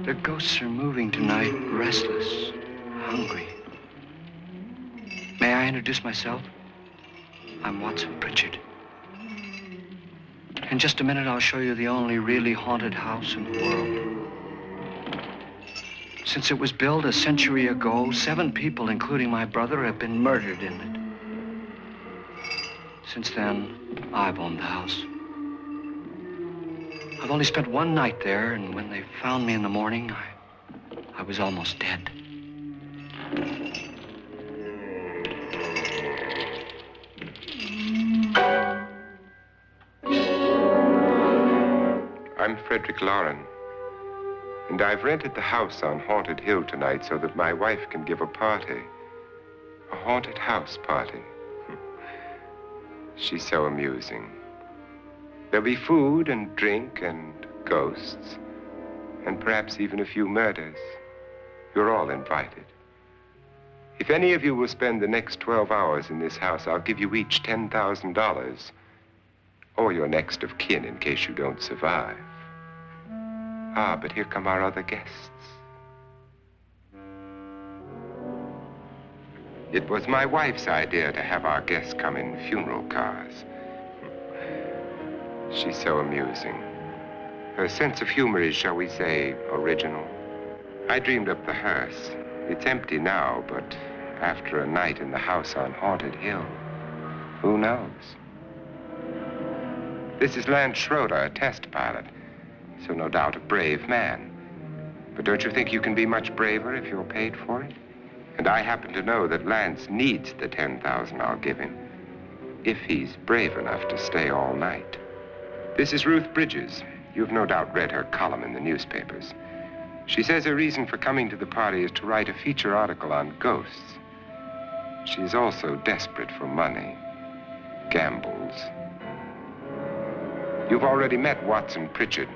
Their ghosts are moving tonight, restless, hungry. May I introduce myself? I'm Watson Pritchard. In just a minute, I'll show you the only really haunted house in the world. Since it was built a century ago, 7 people, including my brother, have been murdered in it. Since then, I've owned the house. I've only spent one night there, and when they found me in the morning, I was almost dead. I'm Frederick Loren, and I've rented the house on Haunted Hill tonight so that my wife can give a party. A haunted house party. She's so amusing. There'll be food and drink and ghosts, and perhaps even a few murders. You're all invited. If any of you will spend the next 12 hours in this house, I'll give you each $10,000, or your next of kin in case you don't survive. Ah, but here come our other guests. It was my wife's idea to have our guests come in funeral cars. She's so amusing. Her sense of humor is, shall we say, original. I dreamed up the hearse. It's empty now, but after a night in the house on Haunted Hill, who knows? This is Lance Schroeder, a test pilot, so no doubt a brave man. But don't you think you can be much braver if you're paid for it? And I happen to know that Lance needs the $10,000 I'll give him, if he's brave enough to stay all night. This is Ruth Bridges. You've no doubt read her column in the newspapers. She says her reason for coming to the party is to write a feature article on ghosts. She's also desperate for money, gambles. You've already met Watson Pritchard,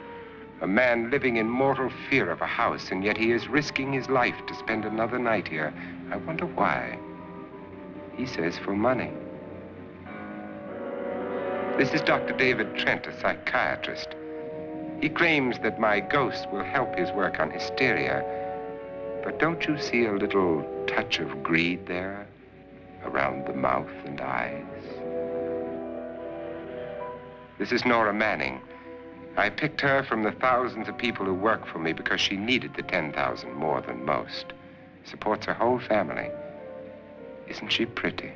a man living in mortal fear of a house, and yet he is risking his life to spend another night here. I wonder why. He says for money. This is Dr. David Trent, a psychiatrist. He claims that my ghost will help his work on hysteria. But don't you see a little touch of greed there around the mouth and eyes? This is Nora Manning. I picked her from the thousands of people who work for me because she needed the $10,000 more than most. Supports her whole family. Isn't she pretty?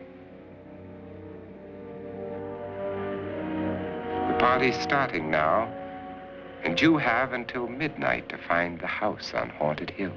The party's starting now, and you have until midnight to find the house on Haunted Hill.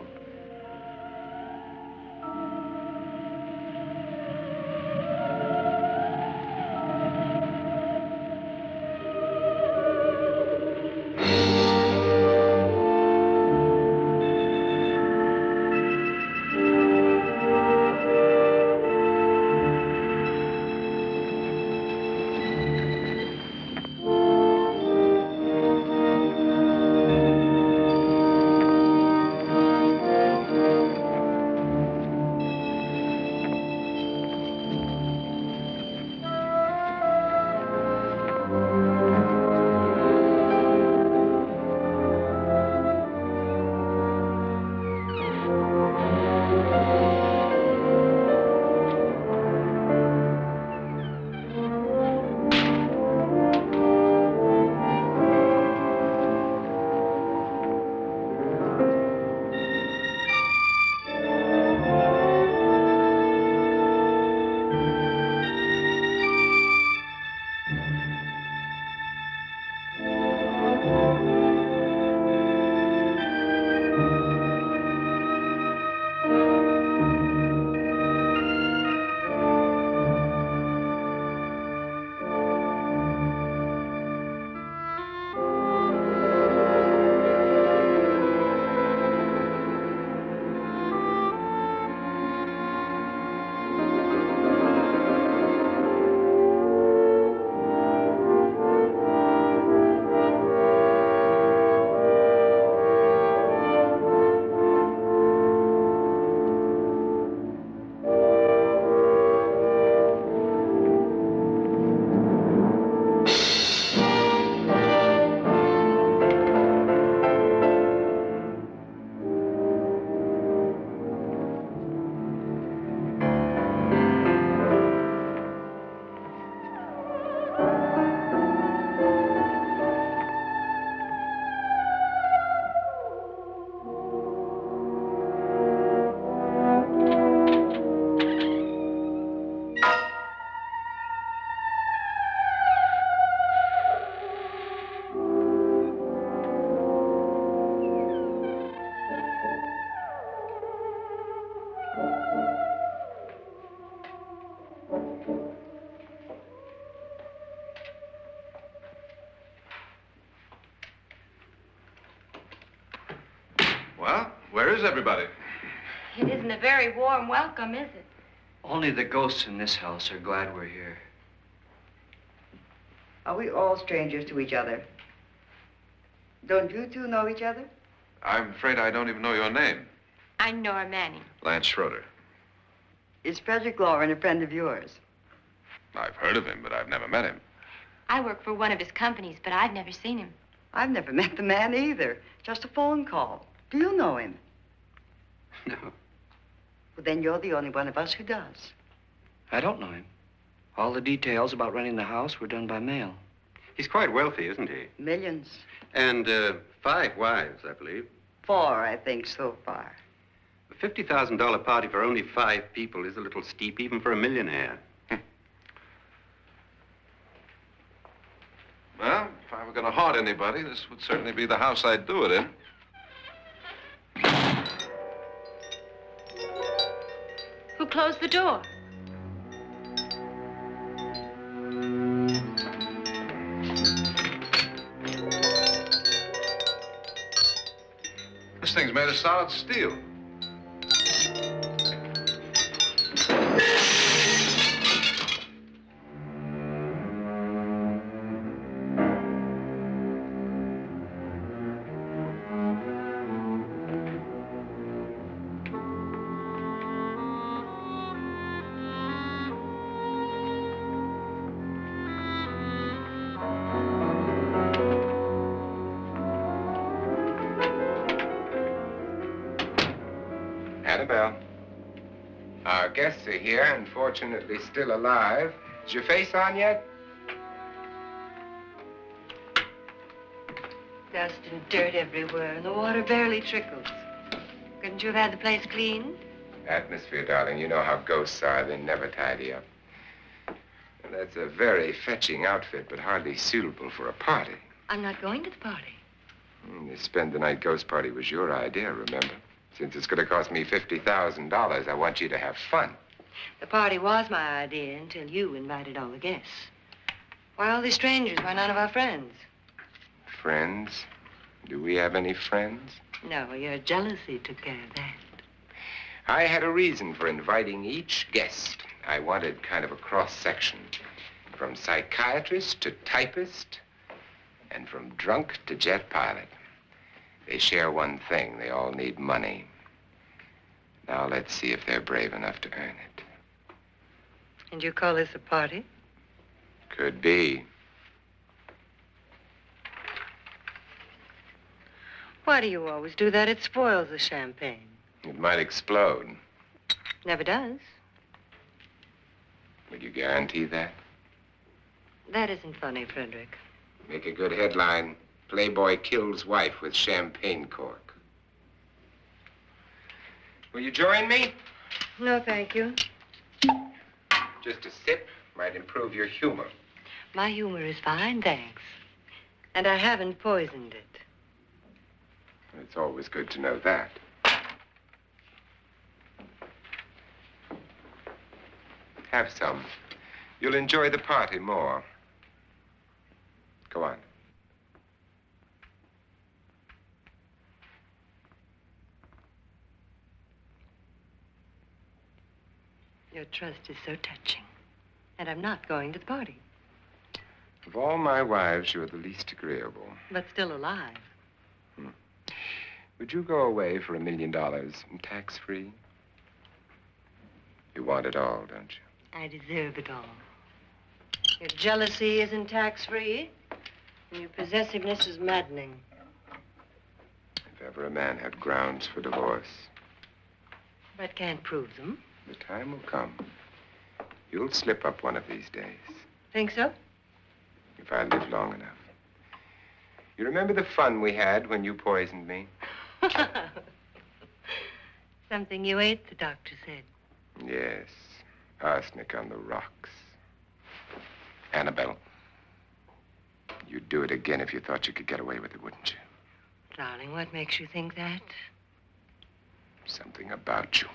Well, where is everybody? It isn't a very warm welcome, is it? Only the ghosts in this house are glad we're here. Are we all strangers to each other? Don't you two know each other? I'm afraid I don't even know your name. I'm Nora Manning. Lance Schroeder. Is Frederick Loren a friend of yours? I've heard of him, but I've never met him. I work for one of his companies, but I've never seen him. I've never met the man either. Just a phone call. Do you know him? No, Well, then you're the only one of us who does. I don't know him. All the details about renting the house were done by mail. He's quite wealthy, isn't he? Millions. And 5 wives, I believe. 4, I think, so far. A $50,000 party for only 5 people is a little steep, even for a millionaire. Well, if I were going to haunt anybody, this would certainly be the house I'd do it in. Who closed the door? This thing's made of solid steel. Annabelle, our guests are here, unfortunately still alive. Is your face on yet? Dust and dirt everywhere, and the water barely trickles. Couldn't you have had the place cleaned? Atmosphere, darling. You know how ghosts are. They never tidy up. And that's a very fetching outfit, but hardly suitable for a party. I'm not going to the party. The spend-the-night ghost party was your idea, remember? Since it's going to cost me $50,000, I want you to have fun. The party was my idea until you invited all the guests. Why all these strangers? Why none of our friends? Friends? Do we have any friends? No, your jealousy took care of that. I had a reason for inviting each guest. I wanted kind of a cross-section. From psychiatrist to typist, and from drunk to jet pilot. They share one thing. They all need money. Now let's see if they're brave enough to earn it. And you call this a party? Could be. Why do you always do that? It spoils the champagne. It might explode. Never does. Would you guarantee that? That isn't funny, Frederick. Make a good headline. Playboy kills wife with champagne cork. Will you join me? No, thank you. Just a sip might improve your humor. My humor is fine, thanks. And I haven't poisoned it. It's always good to know that. Have some. You'll enjoy the party more. Go on. Your trust is so touching. And I'm not going to the party. Of all my wives, you're the least agreeable. But still alive. Would you go away for $1 million and tax-free? You want it all, don't you? I deserve it all. Your jealousy isn't tax-free. And your possessiveness is maddening. If ever a man had grounds for divorce. But can't prove them. The time will come. You'll slip up one of these days. Think so? If I live long enough. You remember the fun we had when you poisoned me? Something you ate, the doctor said. Yes. Arsenic on the rocks. Annabelle, you'd do it again if you thought you could get away with it, wouldn't you? Darling, what makes you think that? Something about you.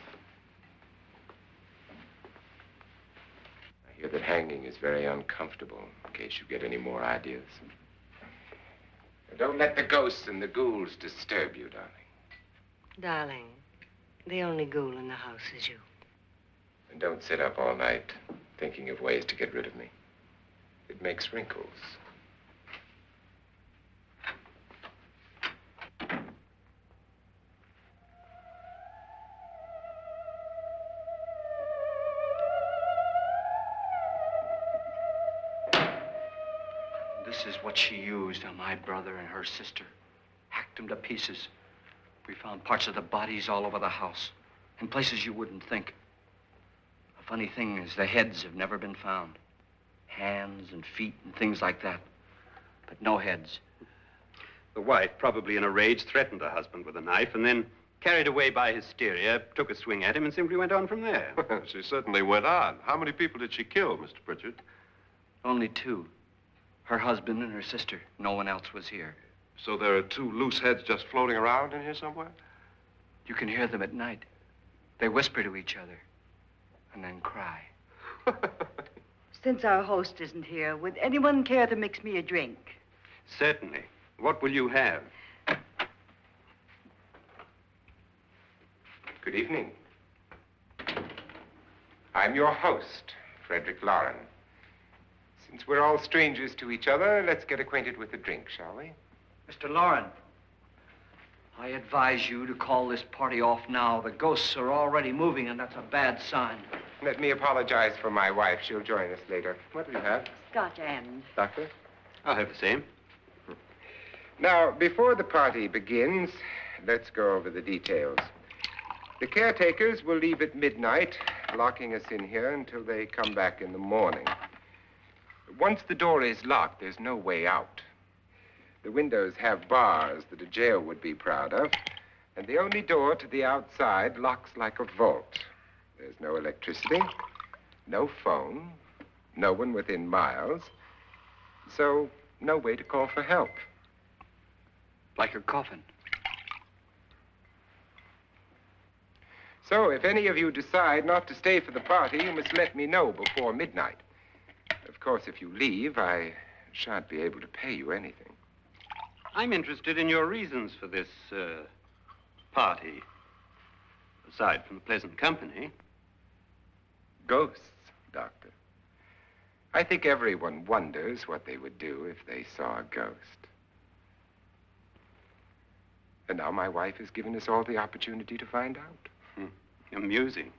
I hear that hanging is very uncomfortable, in case you get any more ideas. Don't let the ghosts and the ghouls disturb you, darling. Darling, the only ghoul in the house is you. And don't sit up all night thinking of ways to get rid of me. It makes wrinkles. This is what she used on my brother and her sister. Hacked them to pieces. We found parts of the bodies all over the house, in places you wouldn't think. The funny thing is the heads have never been found. Hands and feet and things like that. But no heads. The wife, probably in a rage, threatened her husband with a knife and then, carried away by hysteria, took a swing at him and simply went on from there. She certainly went on. How many people did she kill, Mr. Pritchard? Only two. Her husband and her sister. No one else was here. So there are two loose heads just floating around in here somewhere? You can hear them at night. They whisper to each other and then cry. Since our host isn't here, would anyone care to mix me a drink? Certainly. What will you have? Good evening. I'm your host, Frederick Loren. Since we're all strangers to each other, let's get acquainted with a drink, shall we? Mr. Loren, I advise you to call this party off now. The ghosts are already moving, and that's a bad sign. Let me apologize for my wife. She'll join us later. What do you have? Scotch and. Doctor? I'll have the same. Now, before the party begins, let's go over the details. The caretakers will leave at midnight, locking us in here until they come back in the morning. Once the door is locked, there's no way out. The windows have bars that a jail would be proud of, and the only door to the outside locks like a vault. There's no electricity, no phone, no one within miles, so no way to call for help. Like a coffin. So if any of you decide not to stay for the party, you must let me know before midnight. Of course, if you leave, I shan't be able to pay you anything. I'm interested in your reasons for this, party. Aside from the pleasant company. Ghosts, Doctor. I think everyone wonders what they would do if they saw a ghost. And now my wife has given us all the opportunity to find out. Amusing.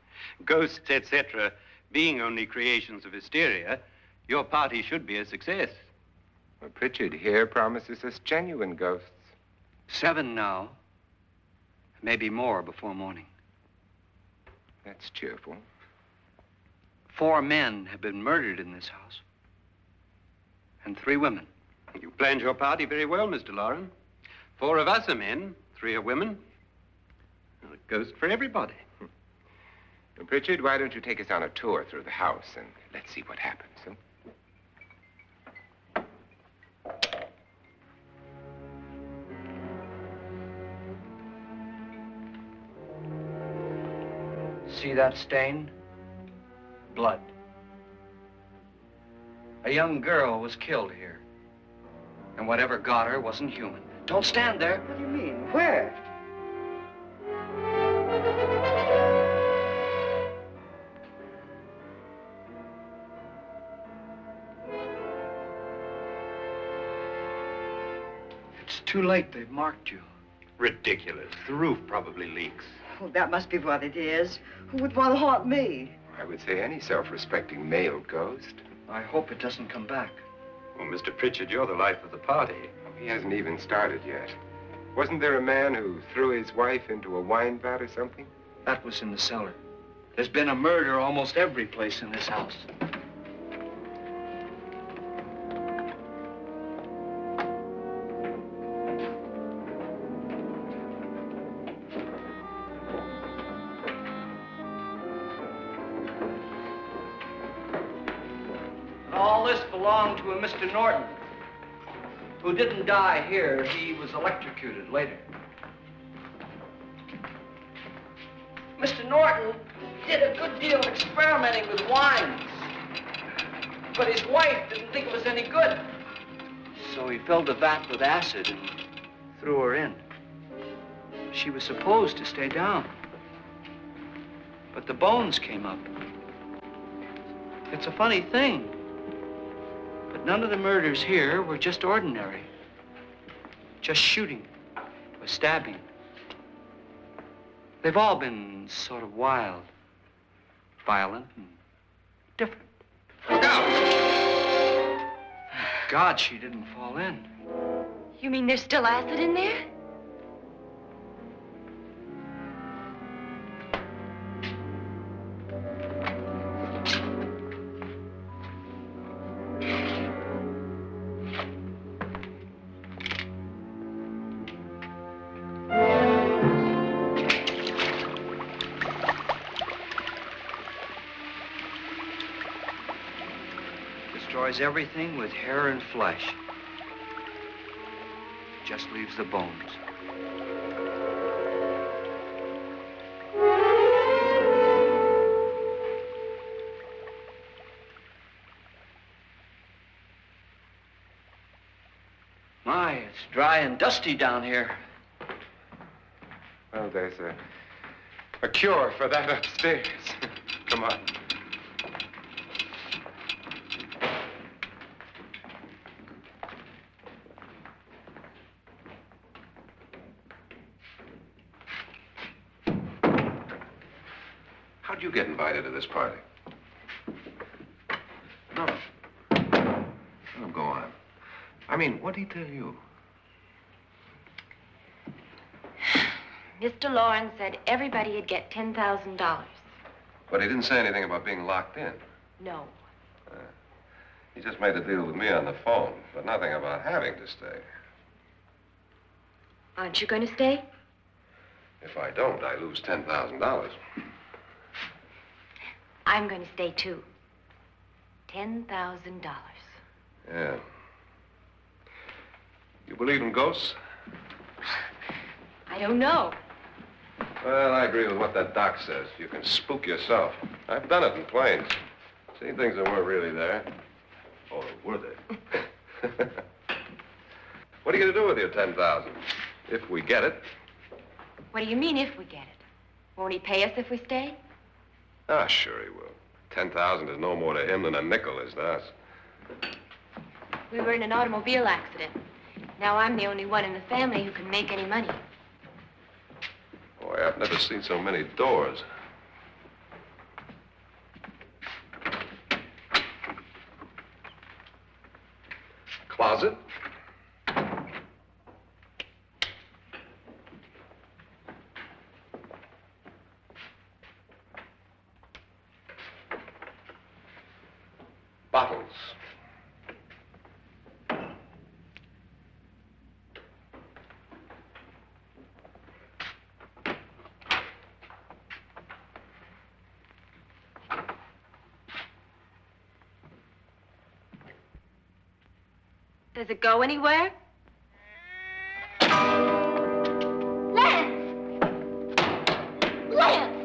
Ghosts, etc., being only creations of hysteria, your party should be a success. Well, Pritchard here promises us genuine ghosts. 7 now. Maybe more before morning. That's cheerful. 4 men have been murdered in this house. And 3 women. You planned your party very well, Mr. Loren. 4 of us are men, 3 are women. A ghost for everybody. Well, Pritchard, why don't you take us on a tour through the house and let's see what happens, huh? See that stain? Blood. A young girl was killed here. And whatever got her wasn't human. Don't stand there. What do you mean? Where? It's too late. They've marked you. Ridiculous. The roof probably leaks. Oh, that must be what it is. Who would want to haunt me? I would say any self-respecting male ghost. I hope it doesn't come back. Well, Mr. Pritchard, you're the life of the party. He hasn't even started yet. Wasn't there a man who threw his wife into a wine vat or something? That was in the cellar. There's been a murder almost every place in this house. All this belonged to a Mr. Norton, who didn't die here. He was electrocuted later. Mr. Norton did a good deal of experimenting with wines, but his wife didn't think it was any good. So he filled the vat with acid and threw her in. She was supposed to stay down. But the bones came up. It's a funny thing. But none of the murders here were just ordinary. Just shooting or stabbing. They've all been sort of wild, violent, and different. Look out! Thank God she didn't fall in. You mean there's still acid in there? Destroys everything with hair and flesh. Just leaves the bones. My, it's dry and dusty down here. Well, there's a cure for that upstairs. Come on. How'd you get invited to this party? No. Oh, go on. I mean, what'd he tell you? Mr. Loren said everybody'd get $10,000. But he didn't say anything about being locked in. No. He just made a deal with me on the phone, but nothing about having to stay. Aren't you going to stay? If I don't, I lose $10,000. I'm going to stay, too. $10,000. Yeah. You believe in ghosts? I don't know. Well, I agree with what that doc says. You can spook yourself. I've done it in planes. Seen things that weren't really there. Or were they? What are you going to do with your $10,000? If we get it. What do you mean, if we get it? Won't he pay us if we stay? Ah, sure he will. 10,000 is no more to him than a nickel is to us. We were in an automobile accident. Now I'm the only one in the family who can make any money. Boy, I've never seen so many doors. Closet. Bottles. Does it go anywhere? Lance! Lance!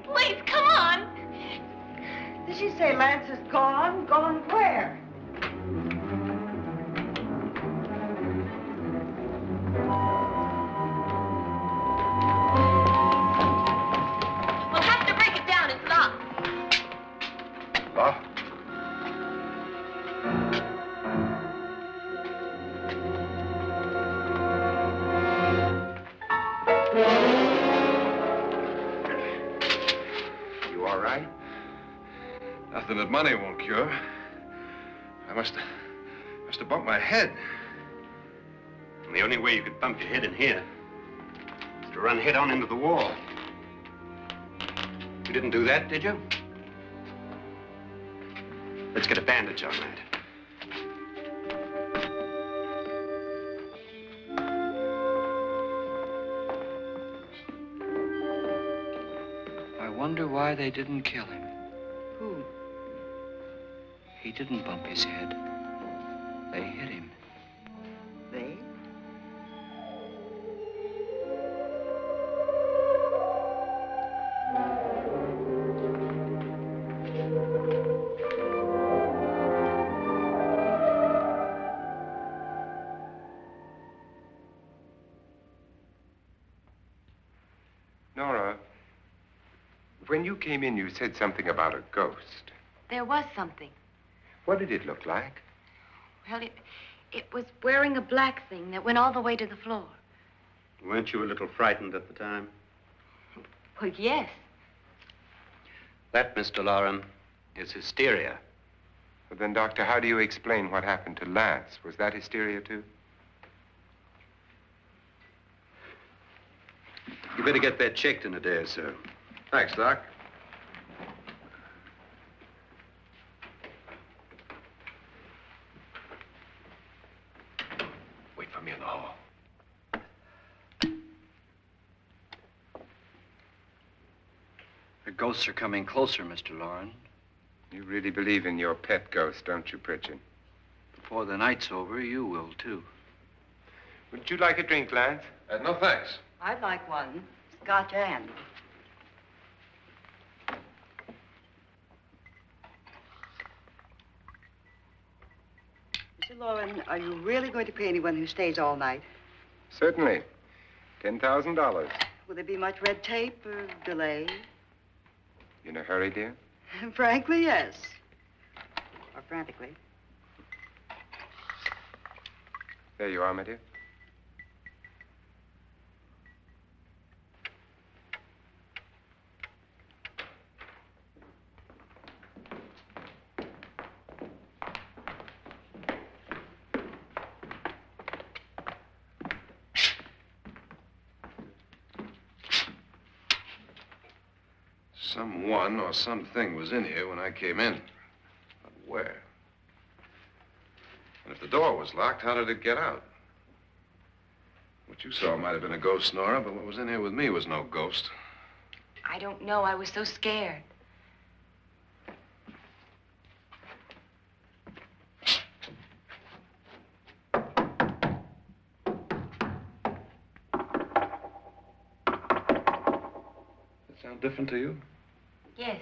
Please, come on. Did she say Lance is gone? Gone where? We'll have to break it down. It's locked. Locked? Nothing that money won't cure. I must have bumped my head. And the only way you could bump your head in here is to run head on into the wall. You didn't do that, did you? Let's get a bandage on that. I wonder why they didn't kill him. Who? He didn't bump his head. They hit him. They? Nora, when you came in, you said something about a ghost. There was something. What did it look like? Well, it was wearing a black thing that went all the way to the floor. Weren't you a little frightened at the time? Well, yes. That, Mr. Loren, is hysteria. Well, then, Doctor, how do you explain what happened to Lance? Was that hysteria, too? You better get that checked in a day or so. Thanks, Doc. Wait for me in the hall. The ghosts are coming closer, Mr. Loren. You really believe in your pet ghost, don't you, Pritchard? Before the night's over, you will, too. Would you like a drink, Lance? No, thanks. I'd like one. Scotch and. Mr. Loren, are you really going to pay anyone who stays all night? Certainly. $10,000. Will there be much red tape or delay? You in a hurry, dear? Frankly, yes. Or frantically. There you are, my dear. Someone or something was in here when I came in. But where? And if the door was locked, how did it get out? What you saw might have been a ghost, Nora, but what was in here with me was no ghost. I don't know. I was so scared. Does that sound different to you? Yes.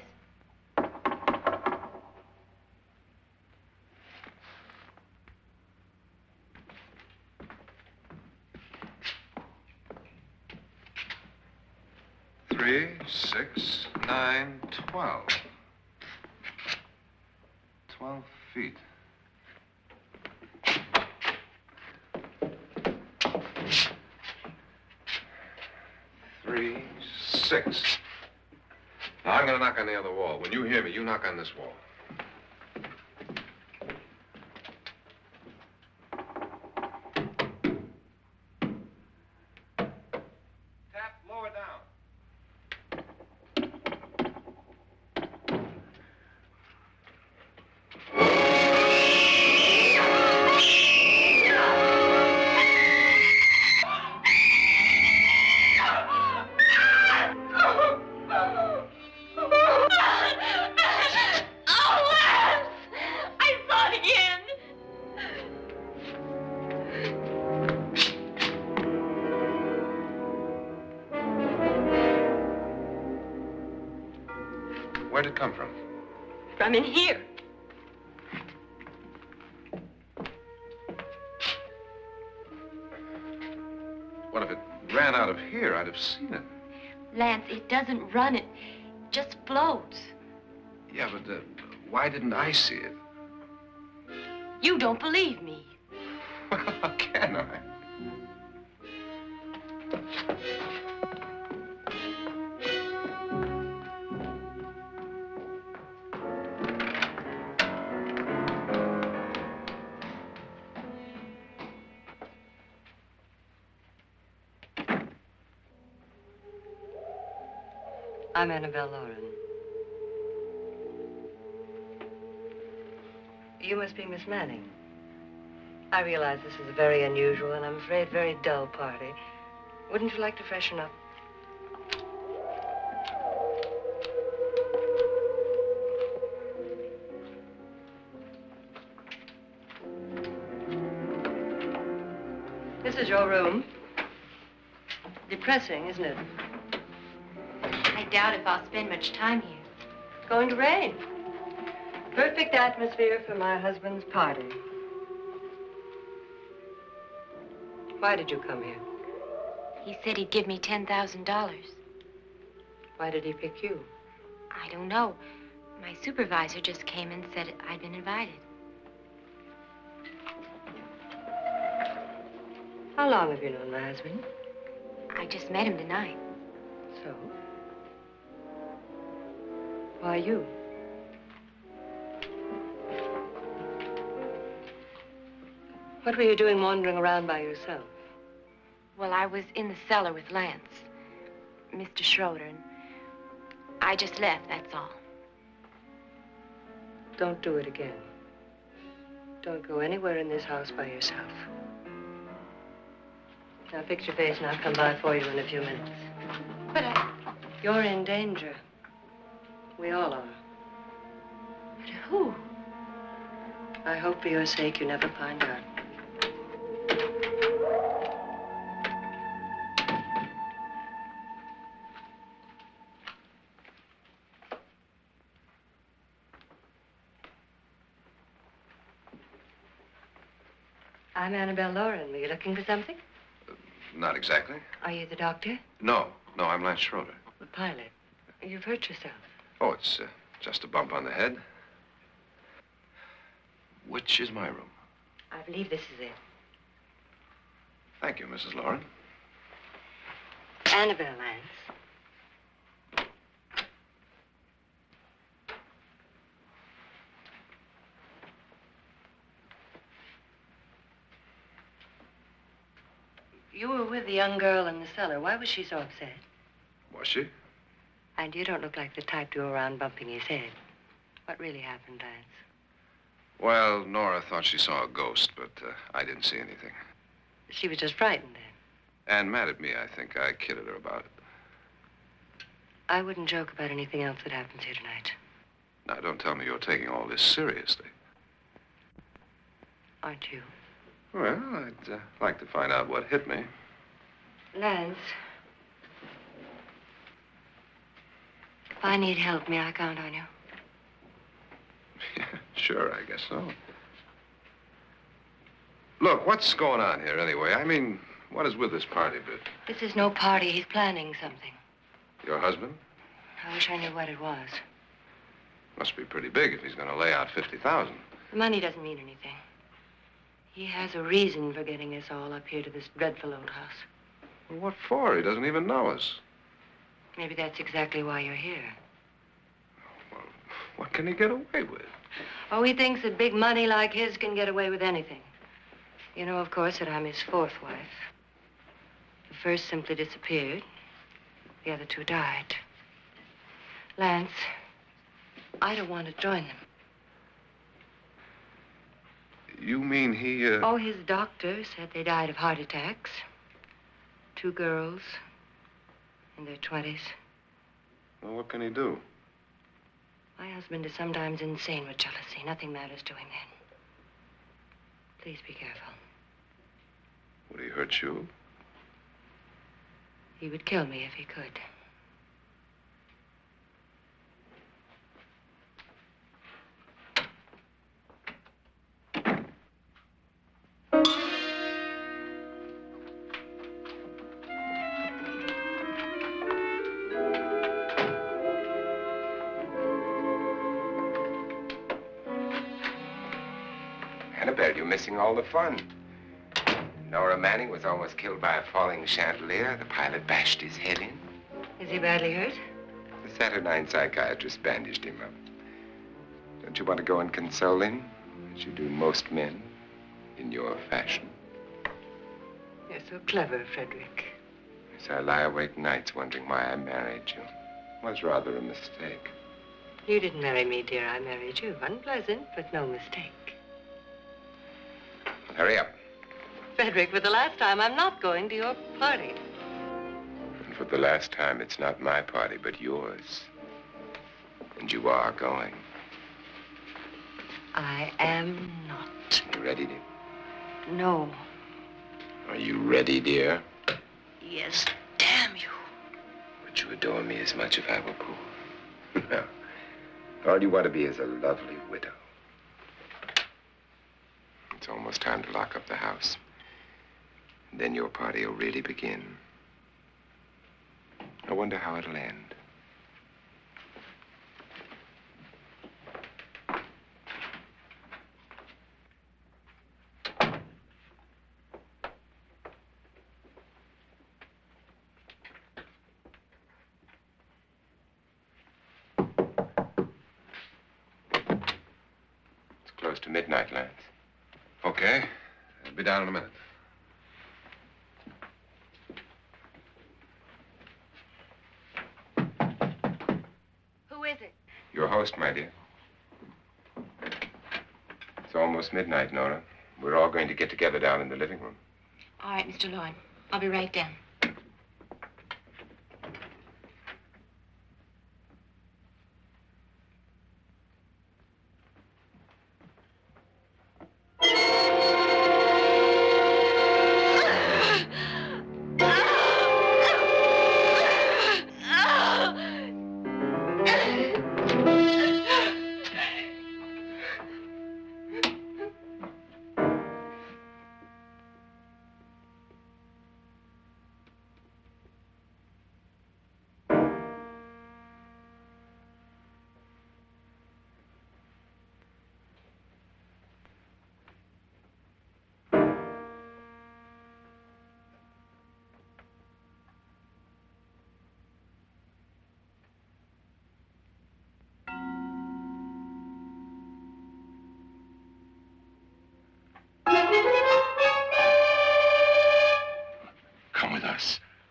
Three, 6, 9, 12. 12 feet. Three, 6. Now, I'm going to knock on the other wall. When you hear me, you knock on this wall. Tap lower down. Where'd it come from? From in here. What if it ran out of here? I'd have seen it. Lance, it doesn't run. It just floats. Yeah, but why didn't I see it? You don't believe me. Well, how can I? I'm Annabelle Loren. You must be Miss Manning. I realize this is a very unusual and I'm afraid very dull party. Wouldn't you like to freshen up? This is your room. Depressing, isn't it? I doubt if I'll spend much time here. It's going to rain. Perfect atmosphere for my husband's party. Why did you come here? He said he'd give me $10,000. Why did he pick you? I don't know. My supervisor just came and said I'd been invited. How long have you known my husband? I just met him tonight. So? Why you? What were you doing wandering around by yourself? Well, I was in the cellar with Lance, Mr. Schroeder, and I just left, that's all. Don't do it again. Don't go anywhere in this house by yourself. Now fix your face and I'll come by for you in a few minutes. But You're in danger. We all are. But who? I hope for your sake you never find out. I'm Annabelle Loren. Were you looking for something? Not exactly. Are you the doctor? No, I'm Lance Schroeder. The pilot. You've hurt yourself. Oh, it's just a bump on the head. Which is my room? I believe this is it. Thank you, Mrs. Loren. Annabelle, Lance. You were with the young girl in the cellar. Why was she so upset? Was she? And you don't look like the type to go around bumping his head. What really happened, Lance? Well, Nora thought she saw a ghost, but I didn't see anything. She was just frightened then. And mad at me, I think. I kidded her about it. I wouldn't joke about anything else that happens here tonight. Now, don't tell me you're taking all this seriously. Aren't you? Well, I'd like to find out what hit me. Lance. If I need help, may I count on you? Yeah, sure, I guess so. Look, what's going on here anyway? I mean, what is with this party bit? This is no party. He's planning something. Your husband? I wish I knew what it was. Must be pretty big if he's going to lay out 50,000. The money doesn't mean anything. He has a reason for getting us all up here to this dreadful old house. Well, what for? He doesn't even know us. Maybe that's exactly why you're here. Well, what can he get away with? Oh, he thinks that big money like his can get away with anything. You know, of course, that I'm his fourth wife. The first simply disappeared. The other two died. Lance, I don't want to join them. You mean he, Oh, his doctor said they died of heart attacks. 2 girls in their 20s. Well, what can he do? My husband is sometimes insane with jealousy. Nothing matters to him then. Please be careful. Would he hurt you? He would kill me if he could. Annabelle, you're missing all the fun. Nora Manning was almost killed by a falling chandelier. The pilot bashed his head in. Is he badly hurt? The Saturnine psychiatrist bandaged him up. Don't you want to go and console him, as you do most men, in your fashion? You're so clever, Frederick. So I lie awake nights wondering why I married you. was rather a mistake. You didn't marry me, dear. I married you. Unpleasant, but no mistake. Hurry up. Frederick, for the last time, I'm not going to your party. And for the last time, it's not my party, but yours. And you are going. I am not. You ready, dear? No. Are you ready, dear? Yes, damn you. Would you adore me as much if I were poor? No. All you want to be is a lovely widow. It's almost time to lock up the house. And then your party will really begin. I wonder how it'll end. It's close to midnight, Lance. Okay. I'll be down in a minute. Who is it? Your host, my dear. It's almost midnight, Nora. We're all going to get together down in the living room. All right, Mr. Loren. I'll be right down.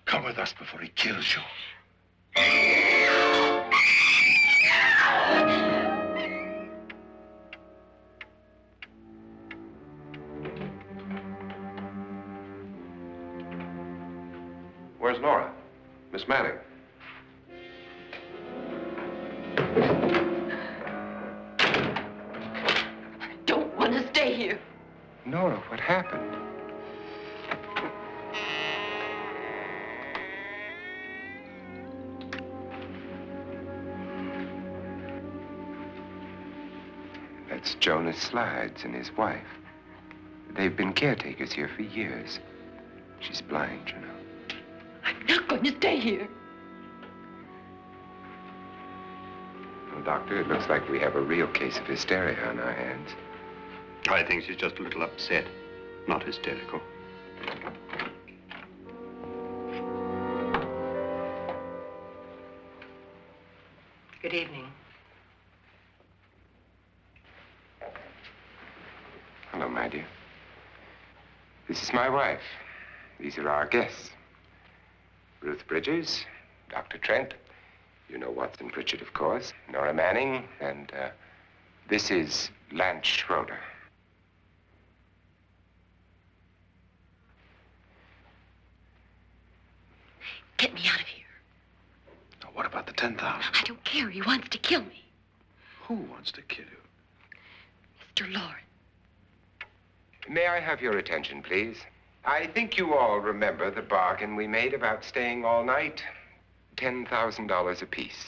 Come with us before he kills you. Where's Nora? Miss Manning? I don't want to stay here. Nora, what happened? That's Jonas Slides and his wife. They've been caretakers here for years. She's blind, you know. I'm not going to stay here. Well, Doctor, it looks like we have a real case of hysteria on our hands. I think she's just a little upset, not hysterical. Good evening. Hello, my dear. This is my wife. These are our guests. Ruth Bridges, Dr. Trent. You know Watson Pritchard, of course. Nora Manning, and this is Lance Schroeder. Get me out of here. Now, what about the 10,000? I don't care. He wants to kill me. Who wants to kill you? Mr. Loren. May I have your attention, please? I think you all remember the bargain we made about staying all night. $10,000 apiece.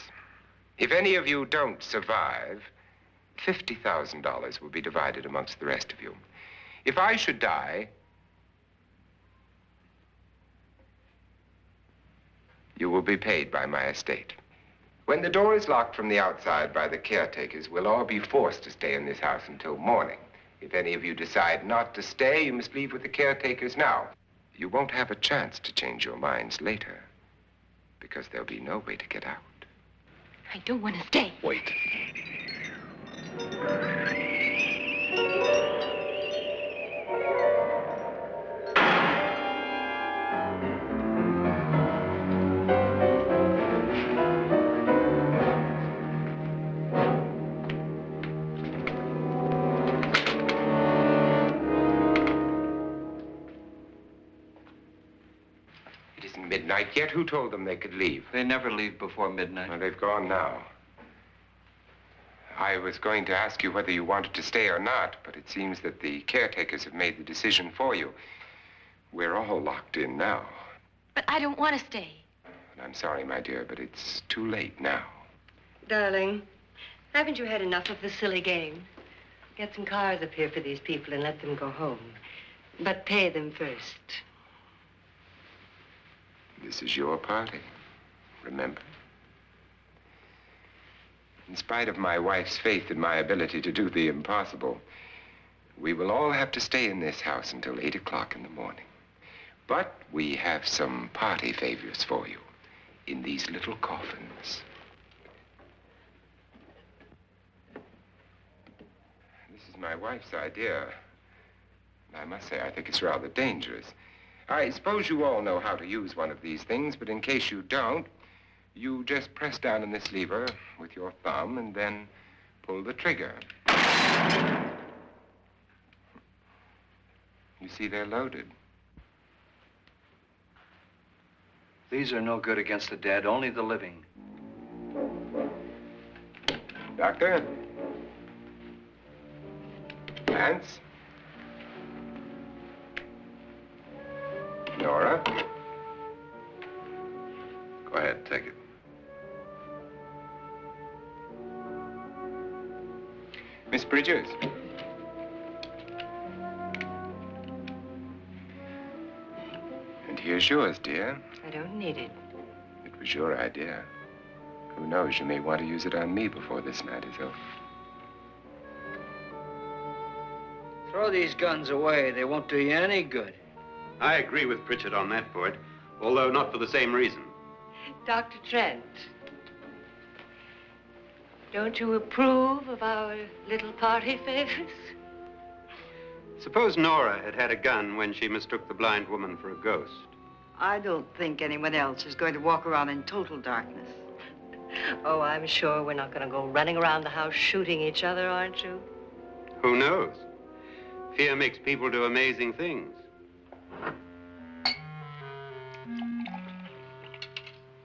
If any of you don't survive, $50,000 will be divided amongst the rest of you. If I should die, you will be paid by my estate. When the door is locked from the outside by the caretakers, we'll all be forced to stay in this house until morning. If any of you decide not to stay, you must leave with the caretakers now. You won't have a chance to change your minds later, because there'll be no way to get out. I don't want to stay. Wait. isn't midnight yet. Who told them they could leave? They never leave before midnight. Well, they've gone now. I was going to ask you whether you wanted to stay or not, but it seems that the caretakers have made the decision for you. We're all locked in now. But I don't want to stay. And I'm sorry, my dear, but it's too late now. Darling, haven't you had enough of the silly game? Get some cars up here for these people and let them go home. But pay them first. This is your party, remember? In spite of my wife's faith in my ability to do the impossible, we will all have to stay in this house until 8 o'clock in the morning. But we have some party favors for you in these little coffins. This is my wife's idea. And I must say, I think it's rather dangerous. I suppose you all know how to use one of these things, but in case you don't, you just press down on this lever with your thumb and then pull the trigger. You see, they're loaded. These are no good against the dead, only the living. Doctor? Lance? Nora? Go ahead, take it. Miss Bridges? And here's yours, dear. I don't need it. It was your idea. Who knows, you may want to use it on me before this night is over. Throw these guns away. They won't do you any good. I agree with Pritchard on that point, although not for the same reason. Dr. Trent, don't you approve of our little party favors? Suppose Nora had had a gun when she mistook the blind woman for a ghost. I don't think anyone else is going to walk around in total darkness. Oh, I'm sure we're not going to go running around the house shooting each other, aren't you? Who knows? Fear makes people do amazing things.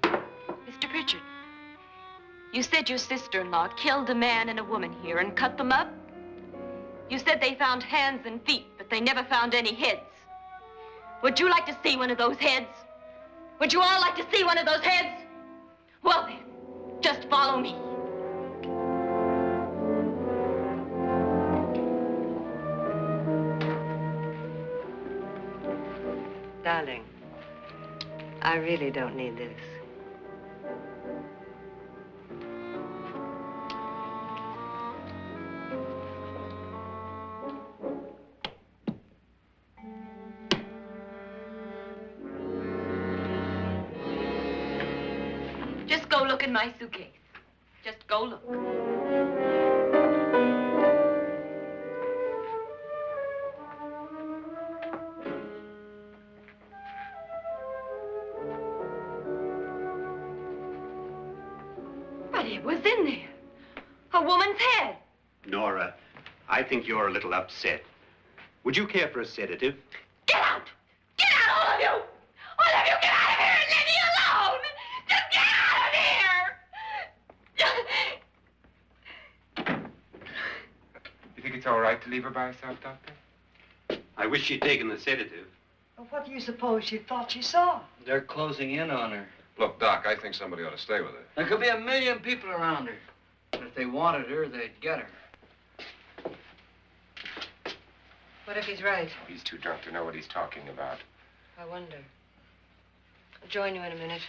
Mr. Pritchard, you said your sister-in-law killed a man and a woman here and cut them up? You said they found hands and feet, but they never found any heads. Would you like to see one of those heads? Would you all like to see one of those heads? Well then, just follow me. Darling, I really don't need this. Just go look in my suitcase. Just go look. But it was in there. A woman's head. Nora, I think you're a little upset. Would you care for a sedative? Get out! Get out, all of you! All of you, get out of here and leave me alone! Just get out of here! You think it's all right to leave her by herself, Doctor? I wish she'd taken the sedative. Well, what do you suppose she thought she saw? They're closing in on her. Look, Doc, I think somebody ought to stay with her. There could be 1 million people around her. But if they wanted her, they'd get her. What if he's right? He's too drunk to know what he's talking about. I wonder. I'll join you in a minute.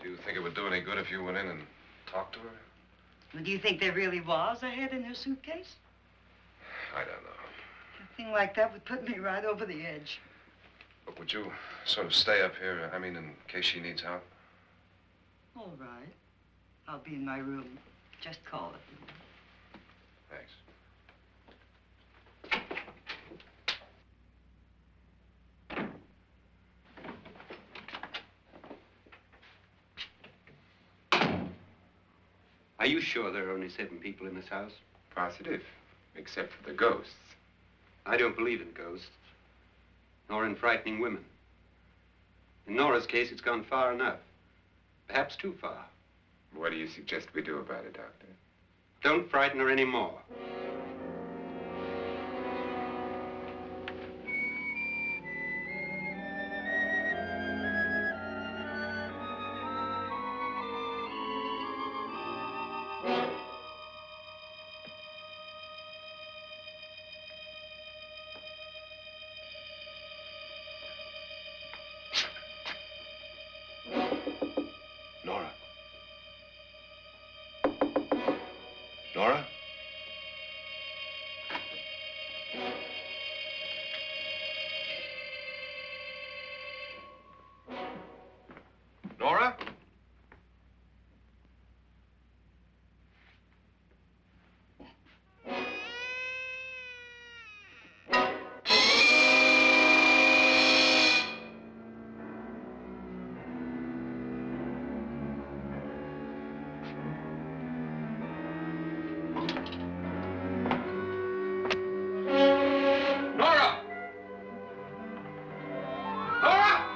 Do you think it would do any good if you went in and talked to her? Well, do you think there really was a head in her suitcase? I don't know. A thing like that would put me right over the edge. But would you sort of stay up here, I mean, in case she needs help? All right. I'll be in my room. Just call it. Thanks. Are you sure there are only 7 people in this house? Positive, except for the ghosts. I don't believe in ghosts, nor in frightening women. In Nora's case, it's gone far enough. Perhaps too far. What do you suggest we do about it, Doctor? Don't frighten her anymore. Nora? Nora? Nora? Nora! Nora!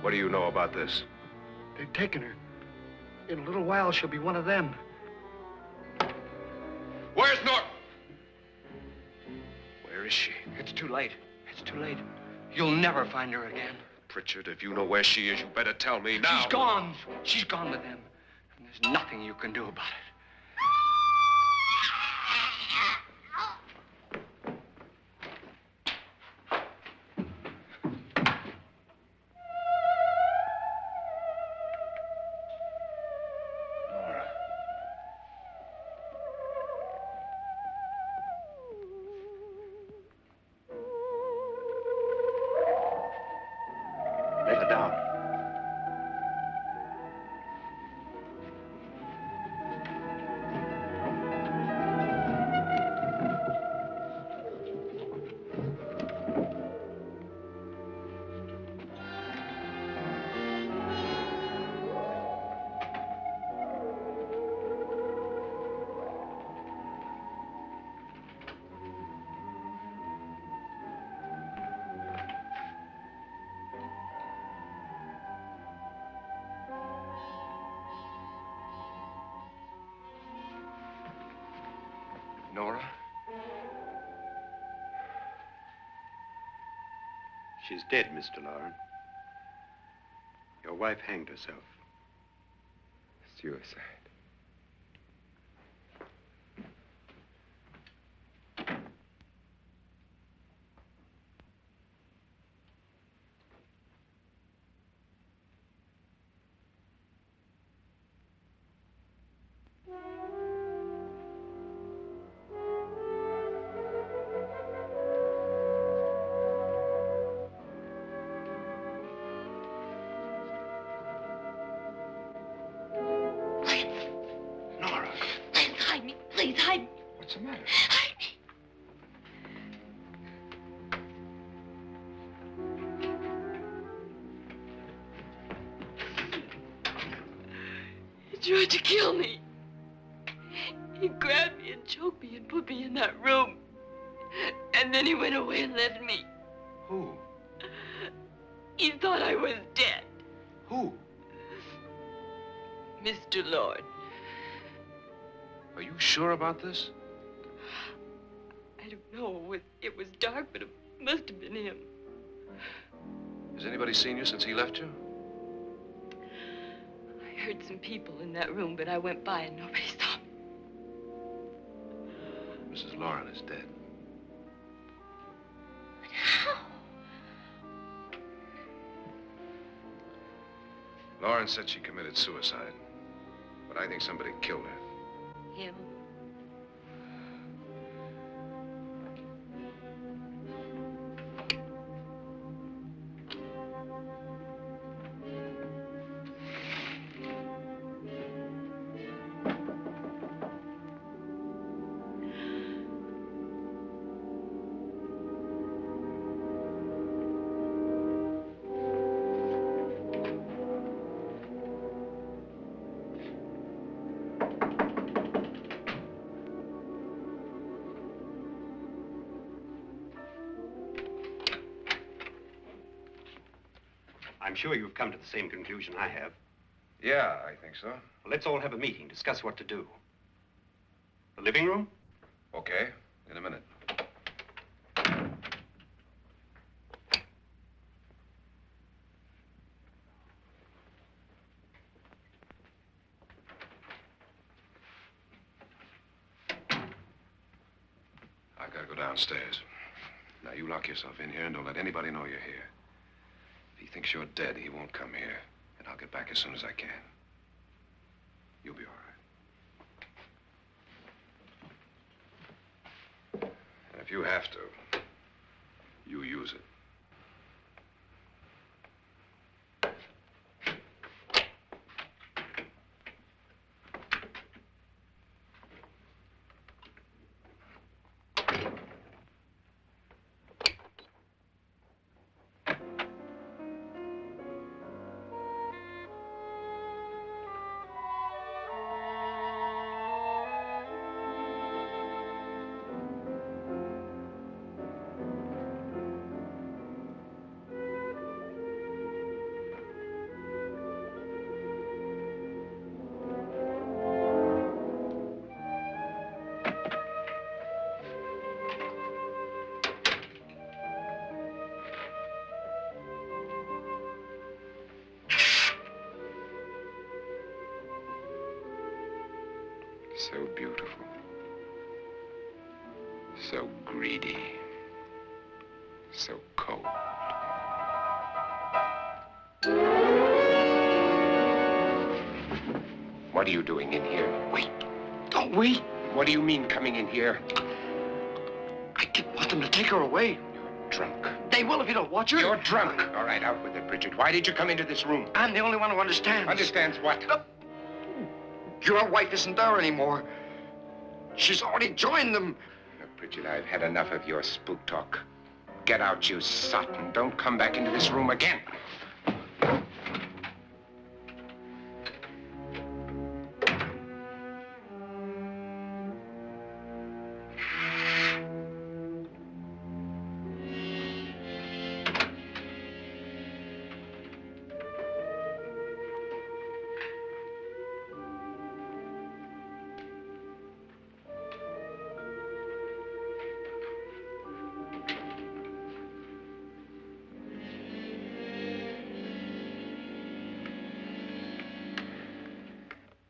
What do you know about this? They've taken her. In a little while, she'll be one of them. Where's Nora? Where is she? It's too late. It's too late. You'll never find her again. Pritchard, if you know where she is, you better tell me now. She's gone. She's gone with them. And there's nothing you can do about it. Nora. Let her down. Nora? She's dead, Mr. Loren. Your wife hanged herself. Suicide. Nora, Please hide me. Please hide me. What's the matter? Hide me. He tried to kill me. He grabbed me and choked me and put me in that room. And then he went away and left me. who? He thought I was dead. Who? Mr. Lord. Are you sure about this? I don't know. It was dark, but it must have been him. Has anybody seen you since he left you? I heard some people in that room, but I went by and nobody saw me. Mrs. Loren is dead. But how? Loren said she committed suicide, but I think somebody killed her. Him? I'm sure you've come to the same conclusion I have. Yeah, I think so. Well, let's all have a meeting, discuss what to do. The living room? Okay, in a minute. I've got to go downstairs. Now, you lock yourself in here and don't let anybody know you're here. If he thinks you're dead, he won't come here. And I'll get back as soon as I can. You'll be all right. And if you have to, you use it. So beautiful. So greedy. So cold. What are you doing in here? Wait. Don't wait. What do you mean coming in here? I didn't want them to take her away. You're drunk. They will if you don't watch her. You're drunk. All right, out with it, Bridget. Why did you come into this room? I'm the only one who understands. Understands what? Your wife isn't there anymore. She's already joined them. Now, Bridget, I've had enough of your spook talk. Get out, you sot, and don't come back into this room again.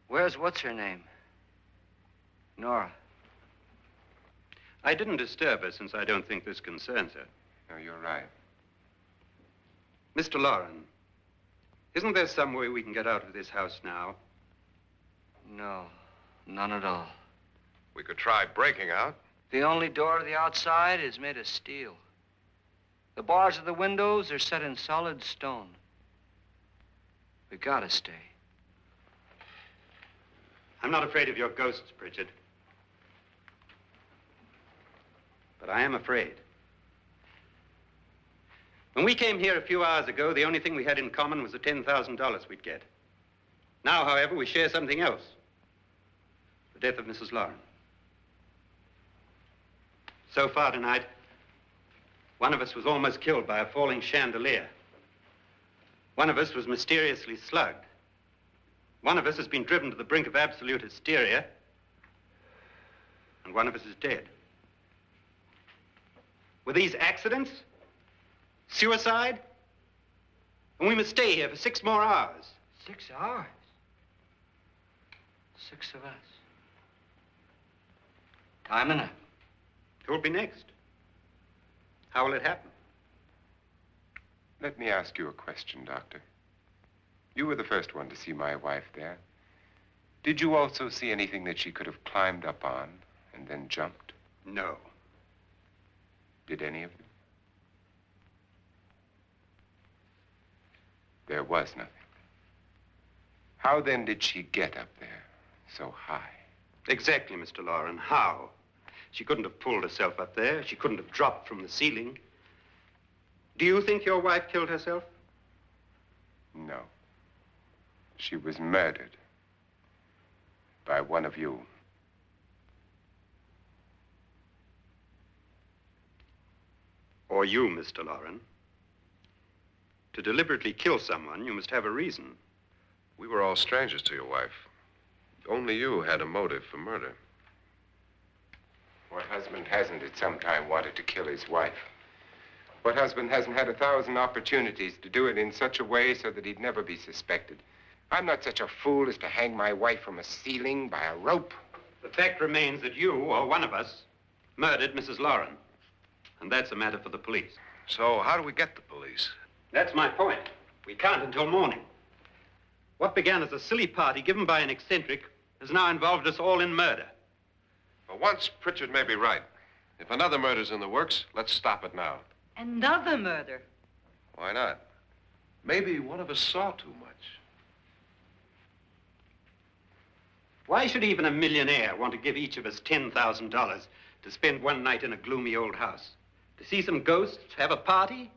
Where's what's-her-name? Nora. I didn't disturb her since I don't think this concerns her. No, you're right. Mr. Loren, isn't there some way we can get out of this house now? No, none at all. We could try breaking out. The only door to the outside is made of steel. The bars of the windows are set in solid stone. We gotta stay. I'm not afraid of your ghosts, Bridget. But I am afraid. When we came here a few hours ago, the only thing we had in common was the $10,000 we'd get. Now, however, we share something else. The death of Mrs. Loren. So far tonight, one of us was almost killed by a falling chandelier. One of us was mysteriously slugged. One of us has been driven to the brink of absolute hysteria, and one of us is dead. Were these accidents? Suicide? And we must stay here for 6 more hours. 6 hours? 6 of us. Time enough. Who'll be next? How will it happen? Let me ask you a question, Doctor. You were the first one to see my wife there. Did you also see anything that she could have climbed up on and then jumped? No. Did any of you? There was nothing. How then did she get up there so high? Exactly, Mr. Loren. How? She couldn't have pulled herself up there. She couldn't have dropped from the ceiling. Do you think your wife killed herself? No. She was murdered by one of you. Or you, Mr. Loren. To deliberately kill someone, you must have a reason. We were all strangers to your wife. Only you had a motive for murder. What husband hasn't at some time wanted to kill his wife? What husband hasn't had 1,000 opportunities to do it in such a way so that he'd never be suspected? I'm not such a fool as to hang my wife from a ceiling by a rope. The fact remains that you, or one of us, murdered Mrs. Loren. And that's a matter for the police. So how do we get the police? That's my point. We can't until morning. What began as a silly party given by an eccentric has now involved us all in murder. For once, Pritchard may be right. If another murder's in the works, let's stop it now. Another murder. Why not? Maybe one of us saw too much. Why should even a millionaire want to give each of us $10,000 to spend one night in a gloomy old house? To see some ghosts, have a party?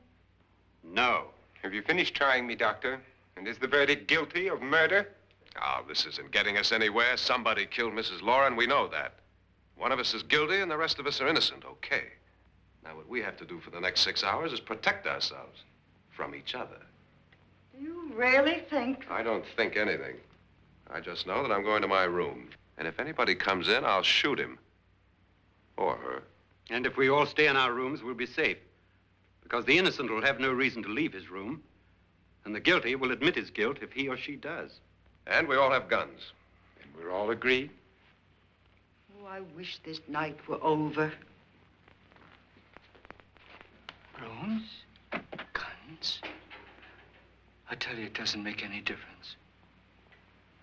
No. Have you finished trying me, Doctor? And is the verdict guilty of murder? Oh, this isn't getting us anywhere. Somebody killed Mrs. Loren. We know that. One of us is guilty and the rest of us are innocent, okay. Now, what we have to do for the next 6 hours is protect ourselves from each other. Do you really think? I don't think anything. I just know that I'm going to my room. And if anybody comes in, I'll shoot him. Or her. And if we all stay in our rooms, we'll be safe. Because the innocent will have no reason to leave his room. And the guilty will admit his guilt if he or she does. And we all have guns. And we're all agreed? Oh, I wish this night were over. Rooms? Guns? I tell you, it doesn't make any difference.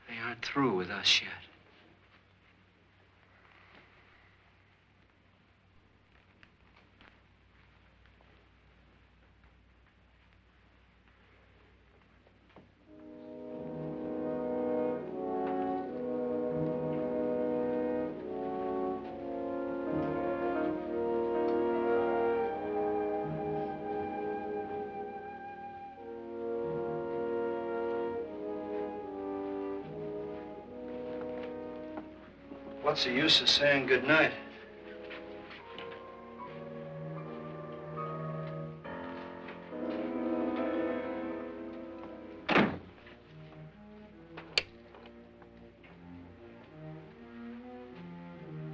They aren't through with us yet. What's the use of saying goodnight?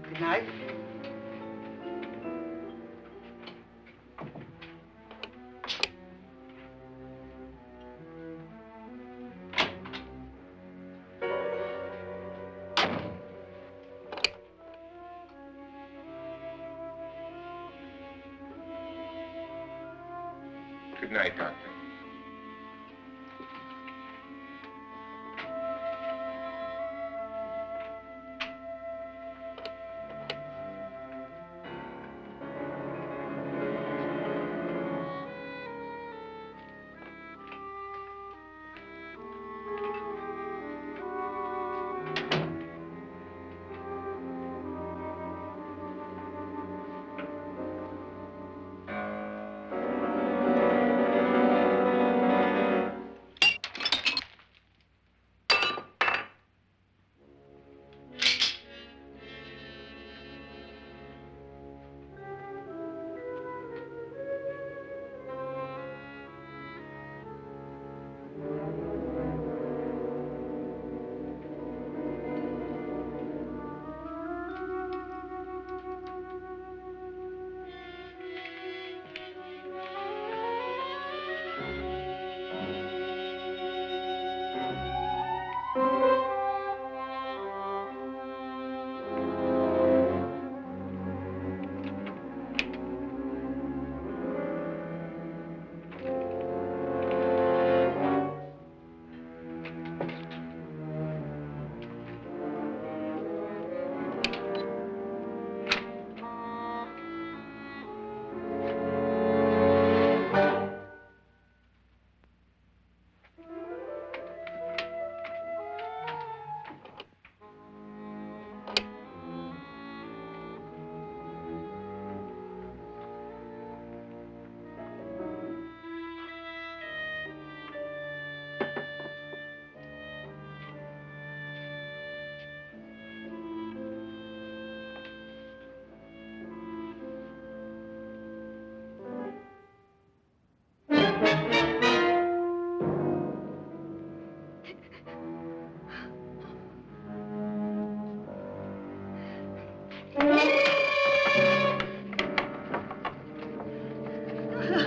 Good night. Good night, Doctor.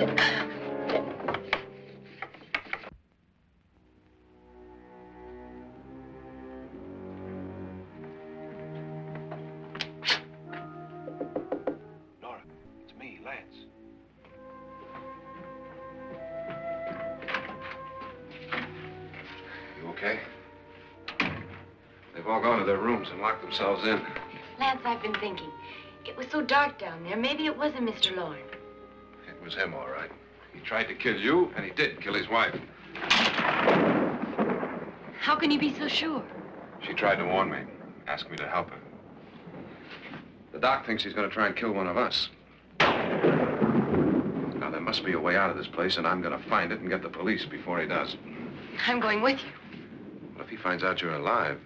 Nora, it's me, Lance. You okay? They've all gone to their rooms and locked themselves in. Lance, I've been thinking. It was so dark down there. Maybe it wasn't Mr. Loren. It was him, all right. He tried to kill you, and he did kill his wife. How can you be so sure? She tried to warn me, asked me to help her. The doc thinks he's going to try and kill one of us. Now, there must be a way out of this place, and I'm going to find it and get the police before he does. I'm going with you. Well, if he finds out you're alive...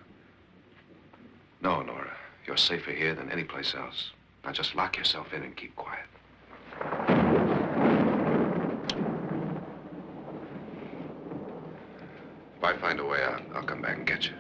No, Nora. You're safer here than any place else. Now, just lock yourself in and keep quiet. If I find a way out, I'll come back and get you.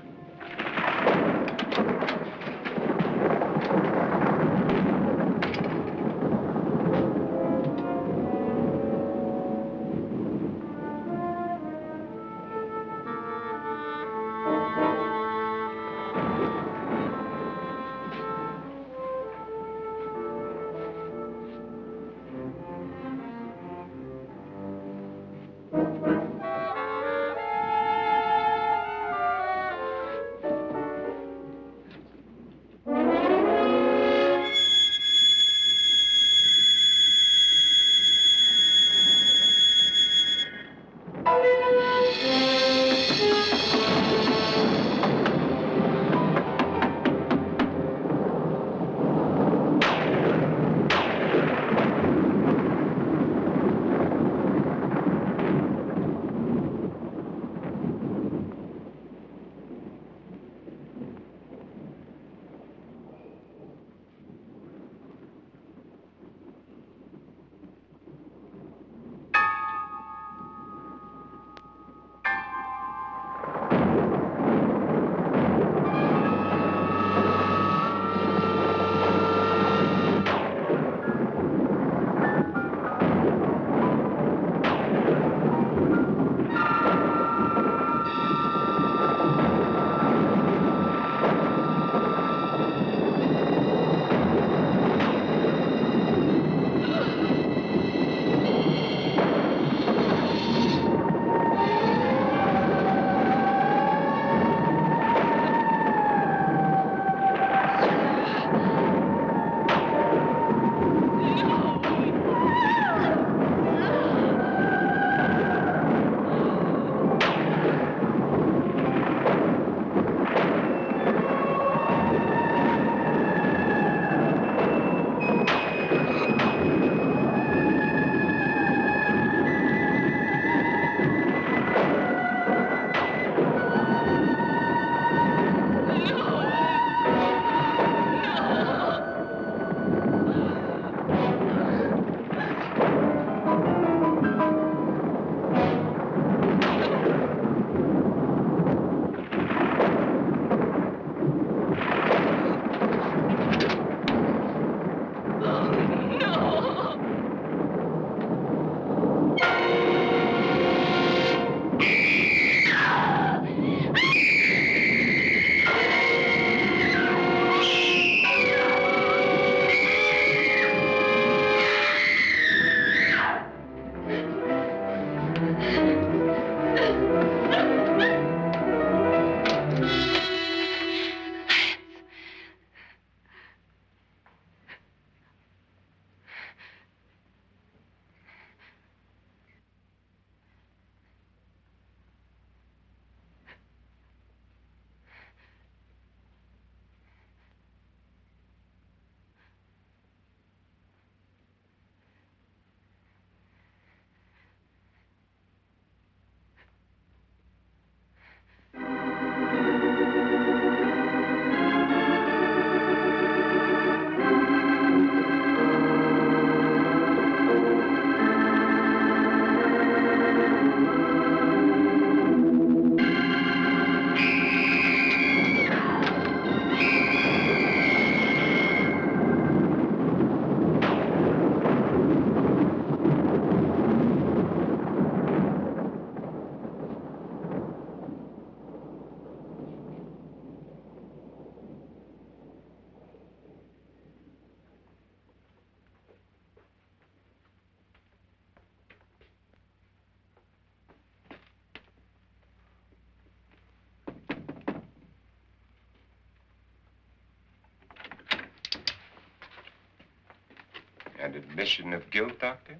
An admission of guilt, Doctor?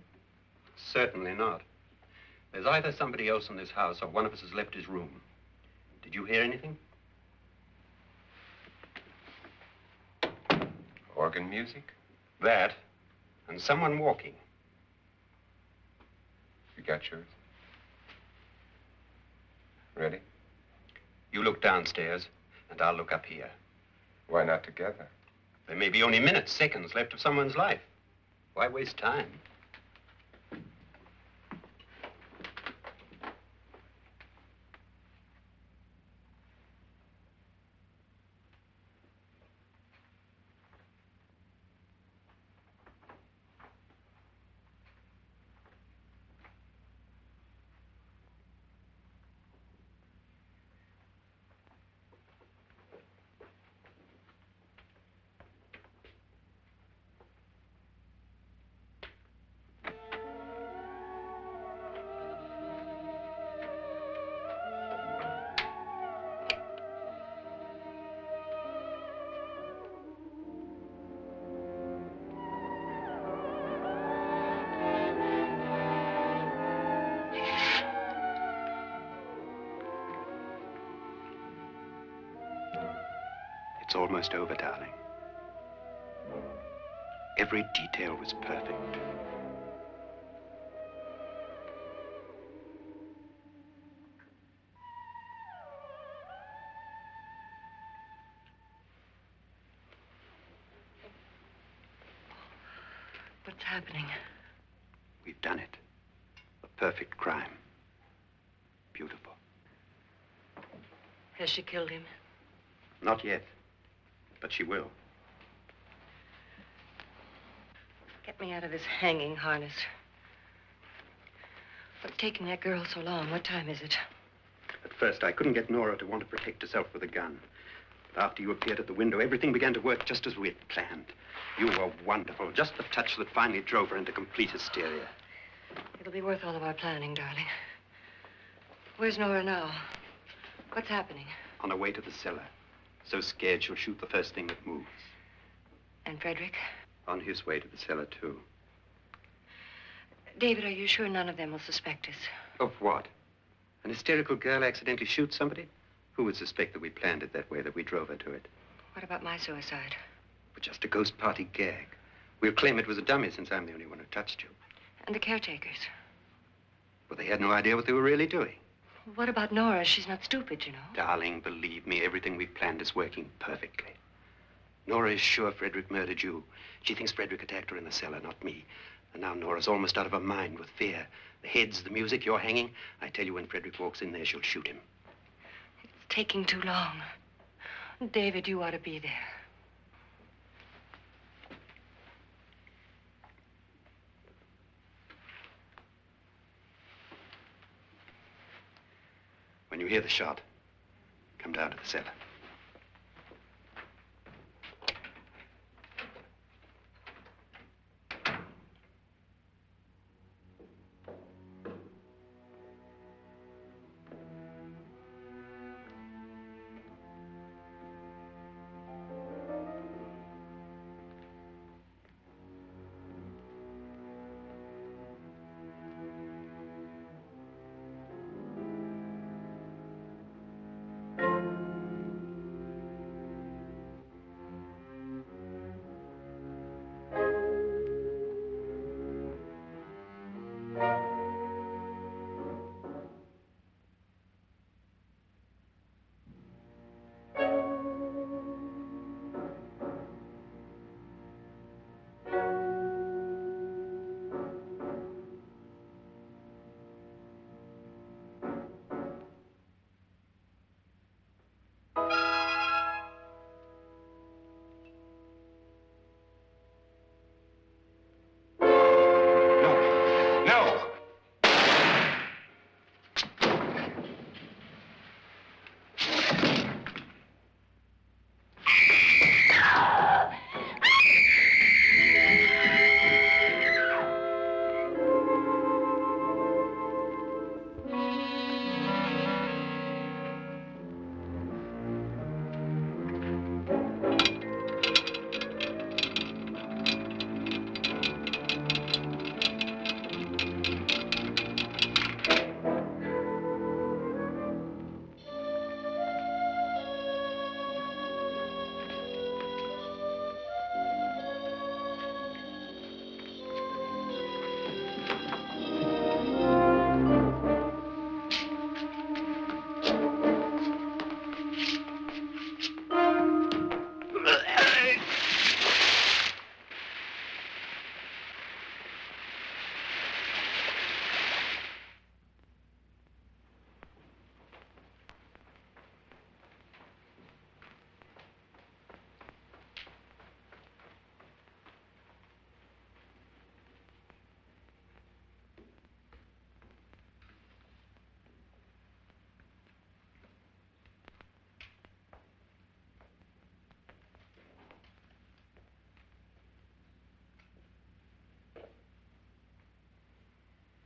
Certainly not. There's either somebody else in this house or one of us has left his room. Did you hear anything? Organ music? That, and someone walking. You got yours? Ready? You look downstairs, and I'll look up here. Why not together? There may be only minutes, seconds left of someone's life. Why waste time? It's almost over, darling. Every detail was perfect. What's happening? We've done it. A perfect crime. Beautiful. Has she killed him? Not yet, but she will. Get me out of this hanging harness. What's taking that girl so long? What time is it? At first, I couldn't get Nora to want to protect herself with a gun. But after you appeared at the window, everything began to work just as we had planned. You were wonderful. Just the touch that finally drove her into complete hysteria. It'll be worth all of our planning, darling. Where's Nora now? What's happening? On her way to the cellar. So scared she'll shoot the first thing that moves. And Frederick? On his way to the cellar, too. David, are you sure none of them will suspect us? Of what? An hysterical girl accidentally shoots somebody? Who would suspect that we planned it that way, that we drove her to it? What about my suicide? But just a ghost party gag. We'll claim it was a dummy since I'm the only one who touched you. And the caretakers? Well, they had no idea what they were really doing. What about Nora? She's not stupid, you know. Darling, believe me, everything we planned is working perfectly. Nora is sure Frederick murdered you. She thinks Frederick attacked her in the cellar, not me. And now Nora's almost out of her mind with fear. The heads, the music, you're hanging. I tell you, when Frederick walks in there, she'll shoot him. It's taking too long. David, you ought to be there. When you hear the shot, come down to the cellar.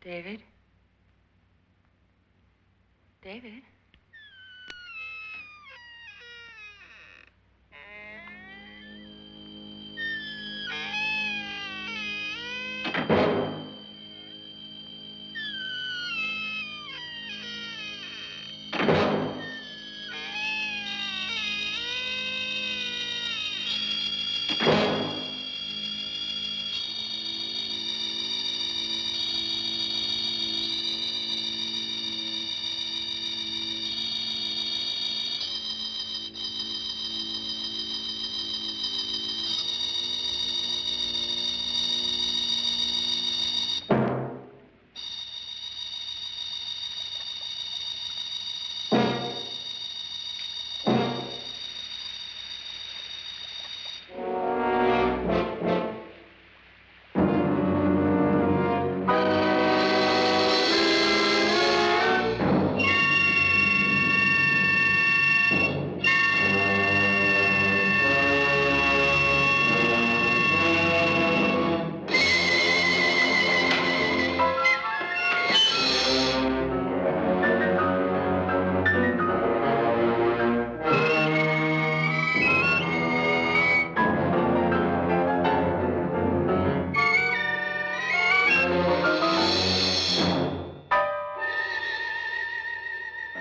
David? David?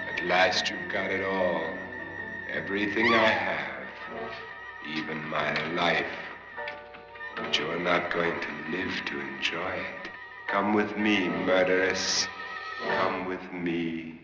At last you've got it all. Everything I have. Even my life. But you're not going to live to enjoy it. Come with me, murderess. Come with me.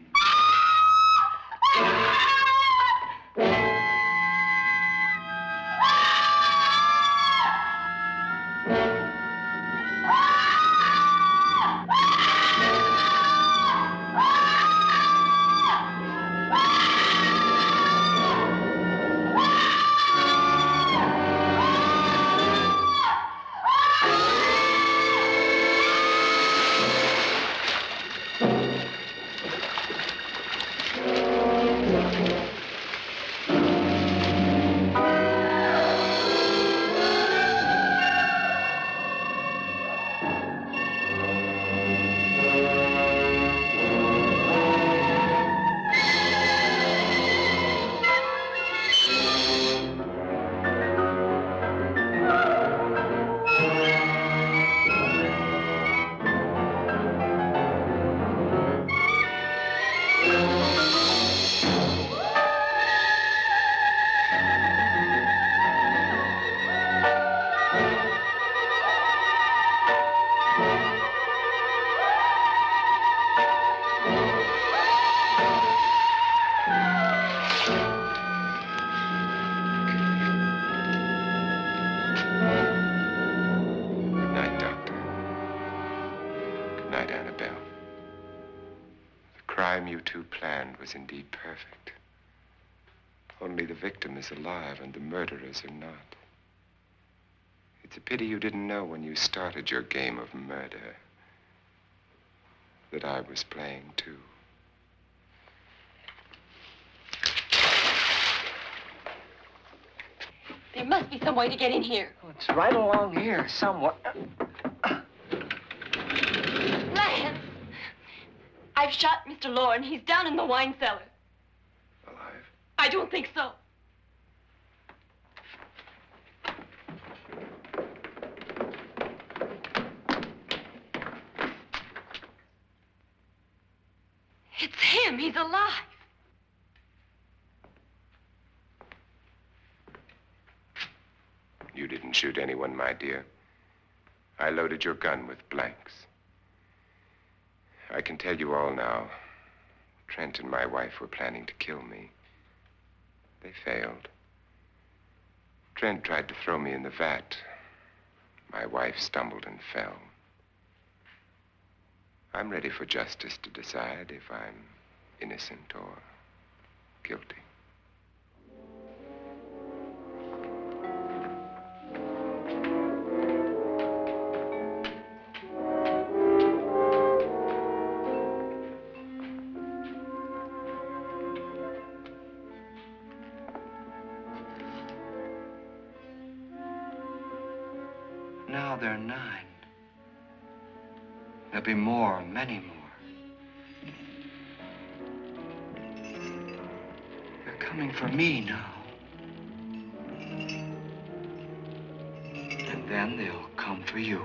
Annabelle. The crime you two planned was indeed perfect. Only the victim is alive and the murderers are not. It's a pity you didn't know when you started your game of murder that I was playing too. There must be some way to get in here. Oh, it's right along here somewhere. Lance! I've shot Mr. Loren. He's down in the wine cellar. Alive? I don't think so. It's him. He's alive. You didn't shoot anyone, my dear. I loaded your gun with blanks. I can tell you all now. Trent and my wife were planning to kill me. They failed. Trent tried to throw me in the vat. My wife stumbled and fell. I'm ready for justice to decide if I'm innocent or guilty. Now they're 9. There'll be more, many more. They're coming for me now. And then they'll come for you.